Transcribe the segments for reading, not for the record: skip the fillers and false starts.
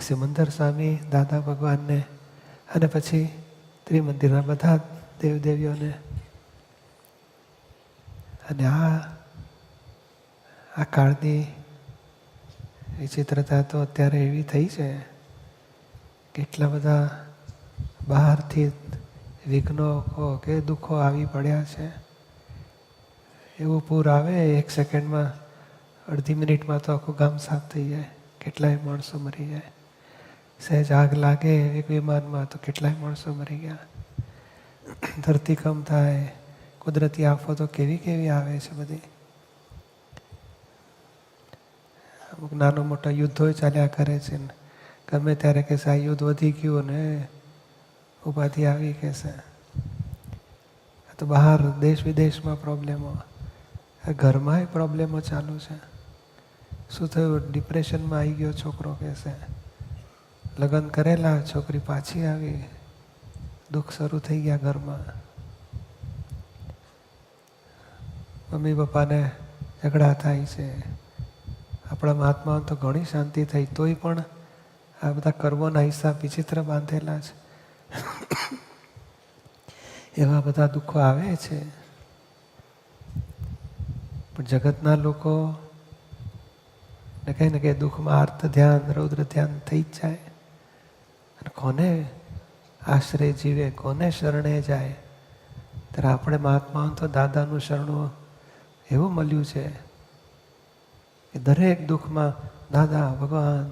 સિમંદર સ્વામી, દાદા ભગવાનને અને પછી ત્રિમંદિરના બધા દેવદેવીઓને. અને આ કાળની વિચિત્રતા તો અત્યારે એવી થઈ છે કે એટલા બધા બહારથી વિઘ્નો કે દુઃખો આવી પડ્યા છે. એવું પૂર આવે 1 સેકન્ડમાં, અડધી મિનિટમાં તો આખું ગામ સાફ થઈ જાય. કેટલાય માણસો મરી જાય. સહેજ આગ લાગે એક વિમાનમાં તો કેટલાય માણસો મરી ગયા. ધરતીકંપ થાય, કુદરતી આફતો કેવી કેવી આવે છે બધી. અમુક નાનો મોટા યુદ્ધો ચાલ્યા કરે છે ને ગમે ત્યારે કહેશે આ યુદ્ધ વધી ગયું ને ઉપાધિ આવી કહેશે. તો બહાર દેશ વિદેશમાં પ્રોબ્લેમો, ઘરમાંય પ્રોબ્લેમો ચાલુ છે. શું થયું? ડિપ્રેશનમાં આવી ગયો છોકરો કહેશે. લગ્ન કરેલા, છોકરી પાછી આવી, દુઃખ શરૂ થઈ ગયા ઘરમાં. મમ્મી પપ્પાને ઝઘડા થાય છે. આપણા મહાત્માઓ તો ઘણી શાંતિ થઈ, તોય પણ આ બધા કર્મોના હિસાબ વિચિત્ર બાંધેલા છે. એવા બધા દુઃખો આવે છે. પણ જગતના લોકો ને કહે ને કે દુઃખમાં આર્ત ધ્યાન, રૌદ્ર ધ્યાન થઈ જ જાય. અને કોને આશરે જીવે, કોને શરણે જાય? ત્યારે આપણે મહાત્માઓ તો દાદાનું શરણું એવું મળ્યું છે કે દરેક દુઃખમાં દાદા ભગવાન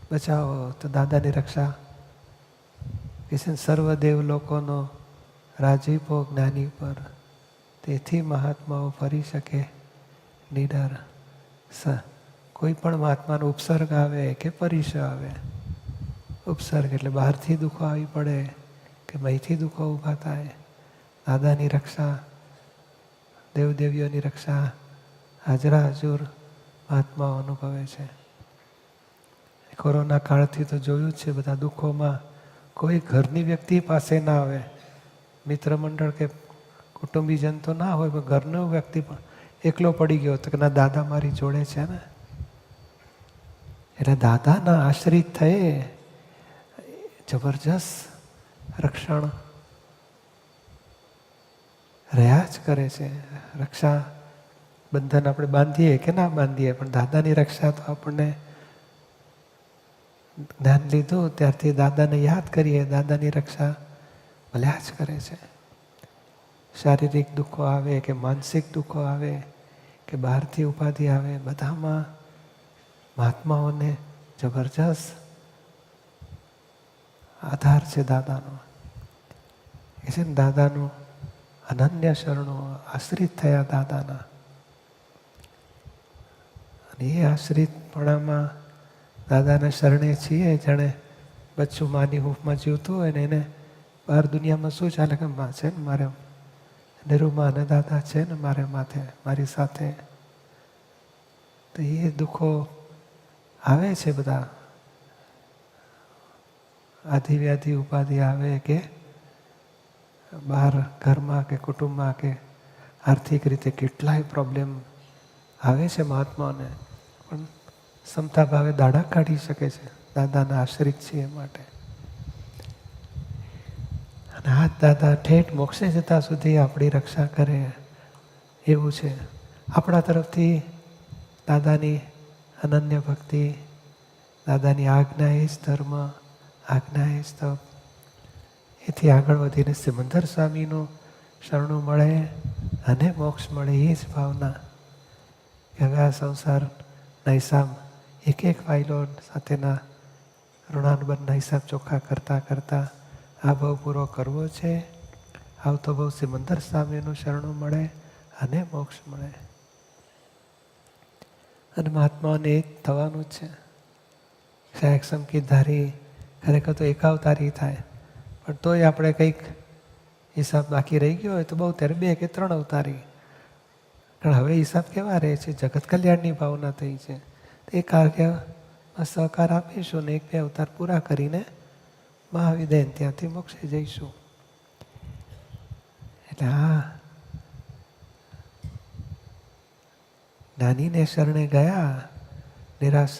બચાવો, તો દાદાની રક્ષા. કે છે સર્વદેવ લોકોનો રાજીપો જ્ઞાની પર, તેથી મહાત્માઓ ફરી શકે નિડર. કોઈ પણ મહાત્માનો ઉપસર્ગ આવે કે પરિસ આવે, ઉપસર્ગ એટલે બહારથી દુઃખો આવી પડે કે મહીથી દુઃખો ઊભા થાય, દાદાની રક્ષા, દેવદેવીઓની રક્ષા હાજરા હજુર મહાત્માઓ અનુભવે છે. કોરોના કાળથી તો જોયું જ છે, બધા દુઃખોમાં કોઈ ઘરની વ્યક્તિ પાસે ના આવે. મિત્ર મંડળ કે કુટુંબીજન તો ના હોય, પણ ઘરનો વ્યક્તિ પણ એકલો પડી ગયો તો કે ના દાદા મારી જોડે છે ને. એટલે દાદાના આશ્રિત થયે જબરજસ્ત રક્ષણ રહ્યા જ કરે છે. રક્ષા બંધન આપણે બાંધીએ કે ના બાંધીએ, પણ દાદાની રક્ષા તો આપણને જ્ઞાન લીધું ત્યારથી દાદાને યાદ કરીએ, દાદાની રક્ષા ભલ્યા જ કરે છે. શારીરિક દુઃખો આવે કે માનસિક દુઃખો આવે કે બહારથી ઉપાધિ આવે, બધામાં મહાત્માઓને જબરજસ્ત આધાર છે દાદાનો. એ છે ને દાદાનું અનન્ય શરણો, આશ્રિત થયા દાદાના. અને એ આશ્રિતપણામાં દાદાના શરણે છીએ. જાણે બચ્ચું માની હૂંફમાં જીવતું હોય ને એને બહાર દુનિયામાં શું ચાલે કે માં છે ને મારે, નિરૂમા અને દાદા છે ને મારે માથે, મારી સાથે. તો એ દુઃખો આવે છે બધા, આધિવ્યાધિ ઉપાધિ આવે કે બહાર ઘરમાં કે કુટુંબમાં કે આર્થિક રીતે કેટલાય પ્રોબ્લેમ આવે છે મહાત્માઓને, પણ ક્ષમતા ભાવે દાડા કાઢી શકે છે દાદાના આશ્રિત છે એ માટે. અને આ દાદા ઠેઠ મોક્ષે જતા સુધી આપણી રક્ષા કરે એવું છે. આપણા તરફથી દાદાની અનન્ય ભક્તિ, દાદાની આજ્ઞા એ જ ધર્મ, આજ્ઞા એ જ તપ. એથી આગળ વધીને સિમંદર સ્વામીનું શરણું મળે અને મોક્ષ મળે, એ જ ભાવના. કે હવે આ સંસારના હિસાબ એક એક ફાઇલો સાથેના ઋણાનુબંધના હિસાબ ચોખ્ખા કરતાં કરતાં આ ભાવ પૂરો કરવો છે. આવતો ભાવ સિમંદર સ્વામીનું શરણું મળે અને મોક્ષ મળે. અને મહાત્માઓને એ જ થવાનું જ છે. સહાયક સંકિતધારી ખરેખર તો એકાવતારી થાય, પણ તોય આપણે કંઈક હિસાબ બાકી રહી ગયો હોય તો બહુ ત્યારે 2 કે 3 અવતારી. કારણ હવે હિસાબ કેવા રહે છે? જગત કલ્યાણની ભાવના થઈ છે. એ કાર્યમાં સહકાર આપીશું ને 1-2 અવતાર પૂરા કરીને મહાવિદયન ત્યાંથી મોક્ષે જઈશું. એટલે જ્ઞાનીને શરણે ગયા નિરાશ